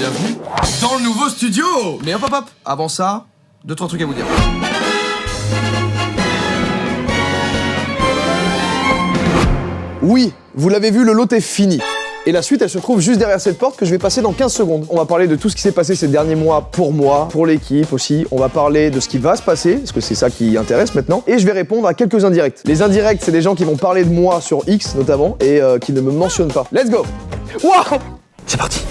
bienvenue dans le nouveau studio. Mais hop hop hop, avant ça, 2-3 trucs à vous dire. Oui, vous l'avez vu, le lot est fini. Et la suite, elle se trouve juste derrière cette porte que je vais passer dans 15 secondes. On va parler de tout ce qui s'est passé ces derniers mois pour moi, pour l'équipe aussi. On va parler de ce qui va se passer, parce que c'est ça qui intéresse maintenant. Et je vais répondre à quelques indirects. Les indirects, c'est des gens qui vont parler de moi sur X notamment et qui ne me mentionnent pas. Let's go! Waouh! C'est parti!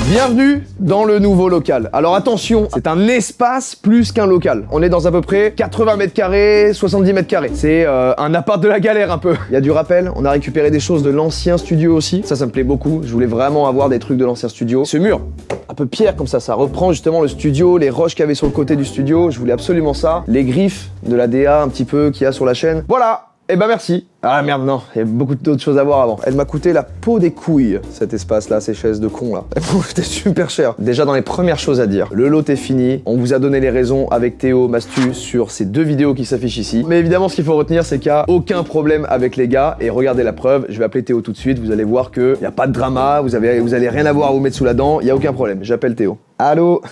Bienvenue dans le nouveau local. Alors attention, c'est un espace plus qu'un local. On est dans à peu près 80 mètres carrés, 70 mètres carrés. C'est un appart de la galère un peu. Il y a du rappel, on a récupéré des choses de l'ancien studio aussi. Ça me plaît beaucoup. Je voulais vraiment avoir des trucs de l'ancien studio. Ce mur, un peu pierre comme ça reprend justement le studio, les roches qu'il y avait sur le côté du studio. Je voulais absolument ça. Les griffes de la DA un petit peu qu'il y a sur la chaîne. Voilà. Eh ben merci. Ah merde non, il y a beaucoup d'autres choses à voir avant. Elle m'a coûté la peau des couilles, cet espace-là, ces chaises de con là. Elle m'a coûté super cher. Déjà dans les premières choses à dire, le lot est fini. On vous a donné les raisons avec Théo, Mastu sur ces 2 vidéos qui s'affichent ici. Mais évidemment ce qu'il faut retenir c'est qu'il n'y a aucun problème avec les gars. Et regardez la preuve, je vais appeler Théo tout de suite. Vous allez voir qu'il n'y a pas de drama, vous allez rien avoir à vous mettre sous la dent. Il n'y a aucun problème, j'appelle Théo. Allô?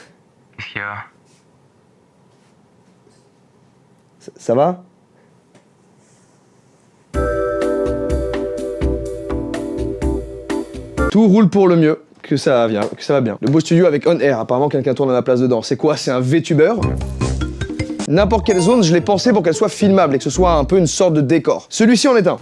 Qu'est-ce qu'il y a? Ça va? Tout roule pour le mieux, que ça va bien. Le beau studio avec On Air, apparemment quelqu'un tourne à ma place dedans. C'est quoi? C'est un VTuber? N'importe quelle zone, je l'ai pensé pour qu'elle soit filmable et que ce soit un peu une sorte de décor. Celui-ci en est un.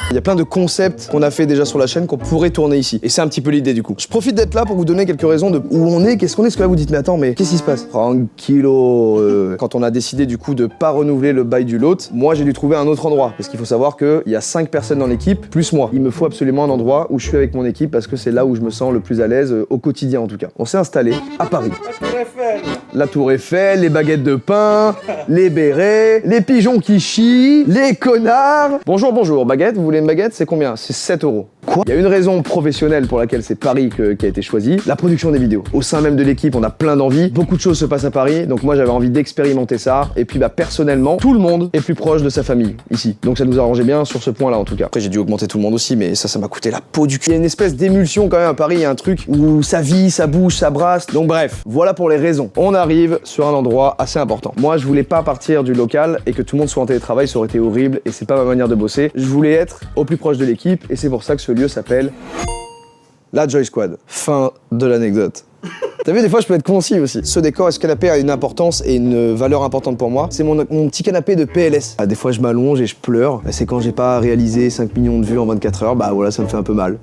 Il y a plein de concepts qu'on a fait déjà sur la chaîne qu'on pourrait tourner ici. Et c'est un petit peu l'idée du coup. Je profite d'être là pour vous donner quelques raisons de où on est, qu'est-ce qu'on est. Parce que là vous dites mais attends mais qu'est-ce qui se passe? Tranquillo. Quand on a décidé du coup de pas renouveler le bail du lot, moi j'ai dû trouver un autre endroit. Parce qu'il faut savoir qu'il y a 5 personnes dans l'équipe, plus moi. Il me faut absolument un endroit où je suis avec mon équipe parce que c'est là où je me sens le plus à l'aise au quotidien en tout cas. On s'est installé à Paris. La Tour Eiffel. La Tour Eiffel, les baguettes de pain, les bérets, les pigeons qui chient, les connards. Bonjour, bonjour. Baguette, vous voulez une baguette? C'est combien? C'est 7 €. Quoi? Il y a une raison professionnelle pour laquelle c'est Paris qui a été choisi, la production des vidéos. Au sein même de l'équipe, on a plein d'envies, beaucoup de choses se passent à Paris, donc moi j'avais envie d'expérimenter ça, et puis personnellement, tout le monde est plus proche de sa famille, ici. Donc ça nous arrangeait bien sur ce point-là en tout cas. Après j'ai dû augmenter tout le monde aussi, mais ça m'a coûté la peau du cul. Il y a une espèce d'émulsion quand même à Paris, il y a un truc où ça vit, ça bouge, ça brasse, donc bref, voilà pour les raisons. On arrive sur un endroit assez important. Moi je voulais pas partir du local et que tout le monde soit en télétravail, ça aurait été horrible, et c'est pas ma manière de bosser. Je voulais être au plus proche de l'équipe, et c'est pour ça que ce lieu s'appelle la Joy Squad. Fin de l'anecdote. T'as vu, des fois je peux être concis aussi. Ce décor et ce canapé a une importance et une valeur importante pour moi. C'est mon petit canapé de PLS. Des fois je m'allonge et je pleure. C'est quand j'ai pas réalisé 5 millions de vues en 24 heures, bah voilà, ça me fait un peu mal.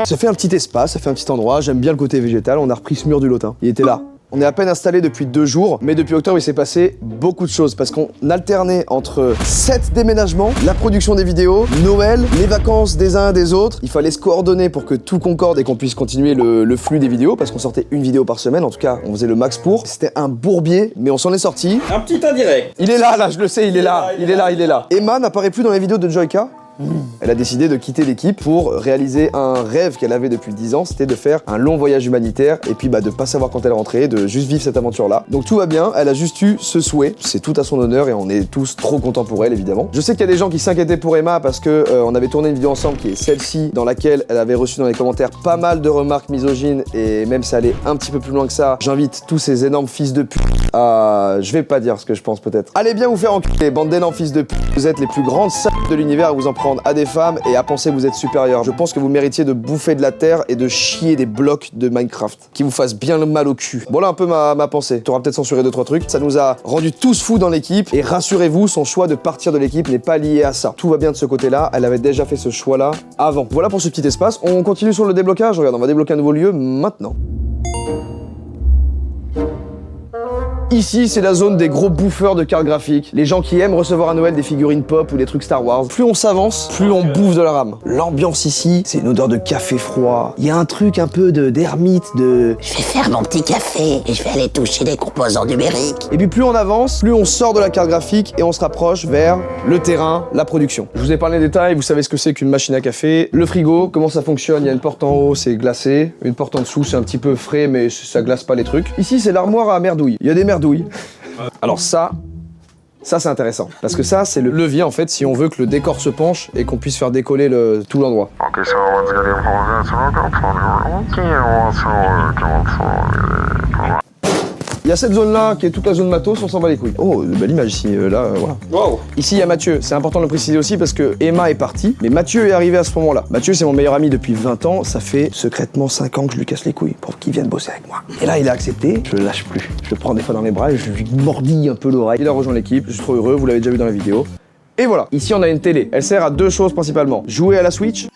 Ça fait un petit espace, ça fait un petit endroit, j'aime bien le côté végétal, on a repris ce mur du lotin. Il était là. On est à peine installé depuis 2 jours, mais depuis octobre il s'est passé beaucoup de choses parce qu'on alternait entre 7 déménagements, la production des vidéos, Noël, les vacances des uns et des autres. Il fallait se coordonner pour que tout concorde et qu'on puisse continuer le flux des vidéos parce qu'on sortait une vidéo par semaine, en tout cas on faisait le max pour. C'était un bourbier, mais on s'en est sorti. Un petit indirect. Il est là, je le sais, il est là. Emma n'apparaît plus dans les vidéos de Joyka. Elle a décidé de quitter l'équipe pour réaliser un rêve qu'elle avait depuis 10 ans, c'était de faire un long voyage humanitaire et puis de pas savoir quand elle rentrait, de juste vivre cette aventure-là. Donc tout va bien, elle a juste eu ce souhait, c'est tout à son honneur et on est tous trop contents pour elle évidemment. Je sais qu'il y a des gens qui s'inquiétaient pour Emma parce que on avait tourné une vidéo ensemble qui est celle-ci, dans laquelle elle avait reçu dans les commentaires pas mal de remarques misogynes et même ça allait un petit peu plus loin que ça. J'invite tous ces énormes fils de pute à... Je vais pas dire ce que je pense peut-être. Allez bien vous faire enculer, bande d'énormes fils de pute. Vous êtes les plus grandes salles de l'univers à vous en prendre à des femmes et à penser que vous êtes supérieur. Je pense que vous méritiez de bouffer de la terre et de chier des blocs de Minecraft qui vous fassent bien le mal au cul. Voilà un peu ma pensée. T'auras peut-être censuré 2-3 trucs. Ça nous a rendu tous fous dans l'équipe et rassurez-vous, son choix de partir de l'équipe n'est pas lié à ça. Tout va bien de ce côté-là. Elle avait déjà fait ce choix-là avant. Voilà pour ce petit espace. On continue sur le déblocage. Regarde, on va débloquer un nouveau lieu maintenant. Ici, c'est la zone des gros bouffeurs de cartes graphiques. Les gens qui aiment recevoir à Noël des figurines pop ou des trucs Star Wars. Plus on s'avance, plus on bouffe de la rame. L'ambiance ici, c'est une odeur de café froid. Il y a un truc un peu d'ermite, de... Je vais faire mon petit café et je vais aller toucher des composants numériques. Et puis plus on avance, plus on sort de la carte graphique et on se rapproche vers le terrain, la production. Je vous ai parlé des détails, vous savez ce que c'est qu'une machine à café. Le frigo, comment ça fonctionne, il y a une porte en haut, c'est glacé. Une porte en dessous, c'est un petit peu frais, mais ça glace pas les trucs. Ici, c'est l'armoire à merdouilles. Il y a des merdouilles. Alors ça, Ça c'est intéressant, parce que ça c'est le levier en fait si on veut que le décor se penche et qu'on puisse faire décoller tout l'endroit. Il y a cette zone-là qui est toute la zone matos, on s'en bat les couilles. Oh, belle image ici, là, voilà. Wow. Ici, il y a Mathieu, c'est important de le préciser aussi parce que Emma est partie, mais Mathieu est arrivé à ce moment-là. Mathieu, c'est mon meilleur ami depuis 20 ans, ça fait secrètement 5 ans que je lui casse les couilles pour qu'il vienne bosser avec moi. Et là, il a accepté, je le lâche plus. Je le prends des fois dans mes bras et je lui mordis un peu l'oreille. Il a rejoint l'équipe, je suis trop heureux, vous l'avez déjà vu dans la vidéo. Et voilà, ici on a une télé. Elle sert à 2 choses principalement. Jouer à la Switch. Non,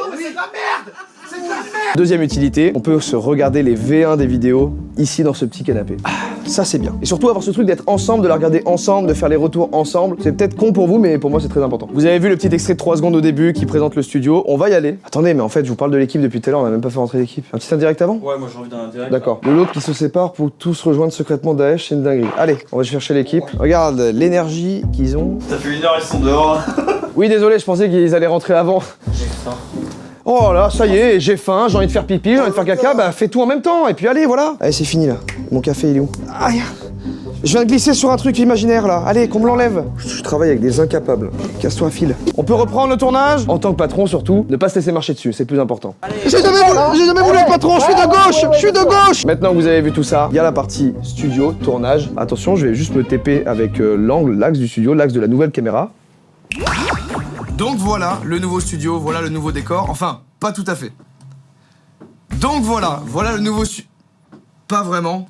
mais c'est de la merde! C'est de la merde! Deuxième utilité, on peut se regarder les V1 des vidéos ici dans ce petit canapé. Ah, ça c'est bien. Et surtout avoir ce truc d'être ensemble, de la regarder ensemble, de faire les retours ensemble. C'est peut-être con pour vous, mais pour moi c'est très important. Vous avez vu le petit extrait de 3 secondes au début qui présente le studio. On va y aller. Attendez, mais en fait je vous parle de l'équipe depuis tout à l'heure, on a même pas fait rentrer l'équipe. Un petit indirect avant? Ouais, moi j'ai envie d'un direct. D'accord. De l'autre qui se sépare pour tous rejoindre secrètement Daesh, c'est une dinguerie. Allez, on va chercher l'équipe. Regarde l'énergie qu'ils ont. Ça fait 1 heure, ils sont dehors. Oui, désolé, je pensais qu'ils allaient rentrer avant. J'ai faim. Oh là, ça y est, j'ai faim, j'ai envie de faire pipi, j'ai envie de faire caca, bah fais tout en même temps, et puis allez, voilà. Allez, c'est fini là. Mon café, il est où? Aïe. Je viens de glisser sur un truc imaginaire là. Allez, qu'on me l'enlève. Je travaille avec des incapables. Casse-toi, file. On peut reprendre le tournage? En tant que patron, surtout, ne pas se laisser marcher dessus, c'est le plus important. J'ai jamais voulu être patron, je suis de gauche, je suis de gauche. Maintenant que vous avez vu tout ça, il y a la partie studio, tournage. Attention, je vais juste me TP avec l'angle, l'axe du studio, l'axe de la nouvelle caméra. Donc voilà le nouveau studio, voilà le nouveau décor. Enfin, pas tout à fait. Donc voilà le nouveau Pas vraiment.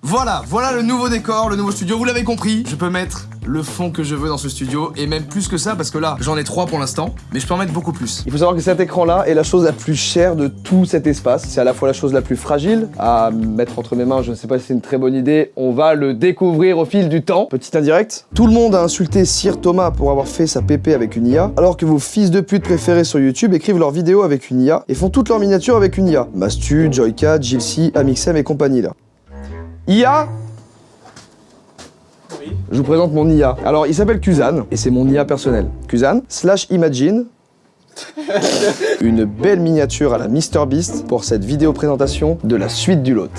Voilà le nouveau décor, le nouveau studio, vous l'avez compris. Je peux mettre le fond que je veux dans ce studio, et même plus que ça, parce que là, j'en ai 3 pour l'instant, mais je peux en mettre beaucoup plus. Il faut savoir que cet écran-là est la chose la plus chère de tout cet espace. C'est à la fois la chose la plus fragile à mettre entre mes mains, je ne sais pas si c'est une très bonne idée, on va le découvrir au fil du temps. Petit indirect. Tout le monde a insulté Sir Thomas pour avoir fait sa pépé avec une IA, alors que vos fils de pute préférés sur YouTube écrivent leurs vidéos avec une IA et font toutes leurs miniatures avec une IA. Mastu, Joyka, Jilcy, Amixem et compagnie là. IA. Je vous présente mon IA. Alors, il s'appelle Kuzan, et c'est mon IA personnel. Kuzan, /Imagine, une belle miniature à la MrBeast pour cette vidéo présentation de la suite du lot.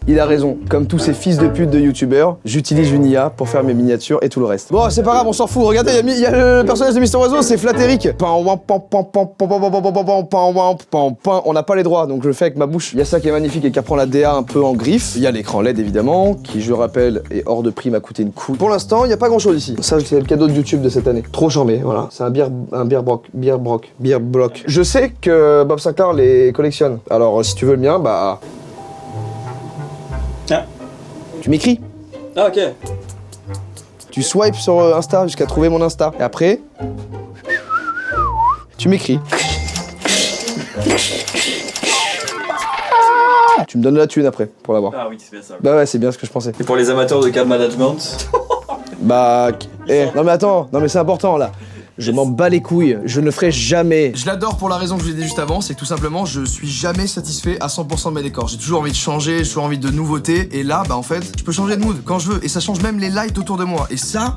Il a raison, comme tous ces fils de pute de youtubeurs, j'utilise une IA pour faire mes miniatures et tout le reste. Bon, c'est pas grave, on s'en fout. Regardez, il y a le personnage de Mister Oiseau, c'est Flatteric. On n'a pas les droits, donc je le fais avec ma bouche. Il y a ça qui est magnifique et qui apprend la DA un peu en griffe. Il y a l'écran LED évidemment, qui je rappelle est hors de prix, m'a coûté une couille. Pour l'instant, il n'y a pas grand chose ici. Ça, c'est le cadeau de YouTube de cette année. Trop charmé, voilà. C'est un beer block. Je sais que Bob Sinclair les collectionne. Alors, si tu veux le mien, bah... Ah. Tu m'écris. Ah, ok. Tu swipes sur Insta jusqu'à trouver mon Insta. Et après, tu m'écris. Tu me donnes de la thune après pour l'avoir. Ah oui, c'est bien ça. Bah ouais, c'est bien ce que je pensais. Et pour les amateurs de cab management. Bah, non mais attends, non mais c'est important là. Je m'en bats les couilles, je ne le ferai jamais. Je l'adore pour la raison que je vous ai dit juste avant, c'est que tout simplement, je suis jamais satisfait à 100% de mes décors. J'ai toujours envie de changer, j'ai toujours envie de nouveautés, et là, bah en fait, je peux changer de mood quand je veux, et ça change même les lights autour de moi. Et ça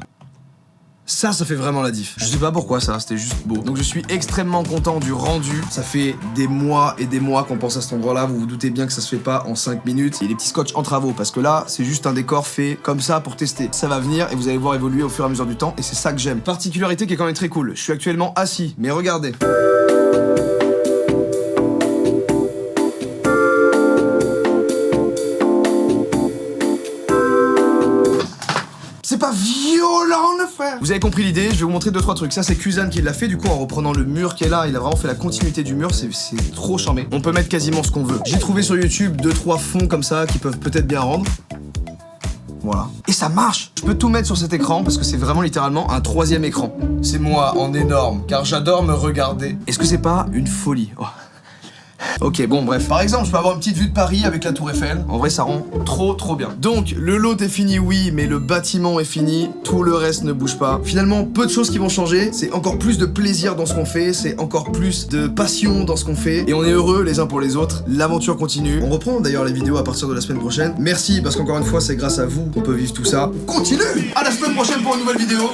fait vraiment la diff. Je sais pas pourquoi ça, c'était juste beau. Donc je suis extrêmement content du rendu. Ça fait des mois et des mois qu'on pense à cet endroit-là. Vous vous doutez bien que ça se fait pas en 5 minutes. Il y a des petits scotch en travaux parce que là, c'est juste un décor fait comme ça pour tester. Ça va venir et vous allez voir évoluer au fur et à mesure du temps et c'est ça que j'aime. Particularité qui est quand même très cool. Je suis actuellement assis, mais regardez. C'est pas violent le frère. Vous avez compris l'idée, je vais vous montrer 2-3 trucs. Ça c'est Kuzan qui l'a fait du coup en reprenant le mur qui est là. Il a vraiment fait la continuité du mur, c'est trop charmé. On peut mettre quasiment ce qu'on veut. J'ai trouvé sur YouTube 2-3 fonds comme ça qui peuvent peut-être bien rendre. Voilà. Et ça marche. Je peux tout mettre sur cet écran parce que c'est vraiment littéralement un 3e écran. C'est moi en énorme, car j'adore me regarder. Est-ce que c'est pas une folie? Ok, bon, bref. Par exemple, je peux avoir une petite vue de Paris avec la Tour Eiffel. En vrai, ça rend trop bien. Donc, le lot est fini, oui, mais le bâtiment est fini. Tout le reste ne bouge pas. Finalement, peu de choses qui vont changer. C'est encore plus de plaisir dans ce qu'on fait. C'est encore plus de passion dans ce qu'on fait. Et on est heureux les uns pour les autres. L'aventure continue. On reprend d'ailleurs les vidéos à partir de la semaine prochaine. Merci, parce qu'encore une fois, c'est grâce à vous qu'on peut vivre tout ça. Continue! À la semaine prochaine pour une nouvelle vidéo.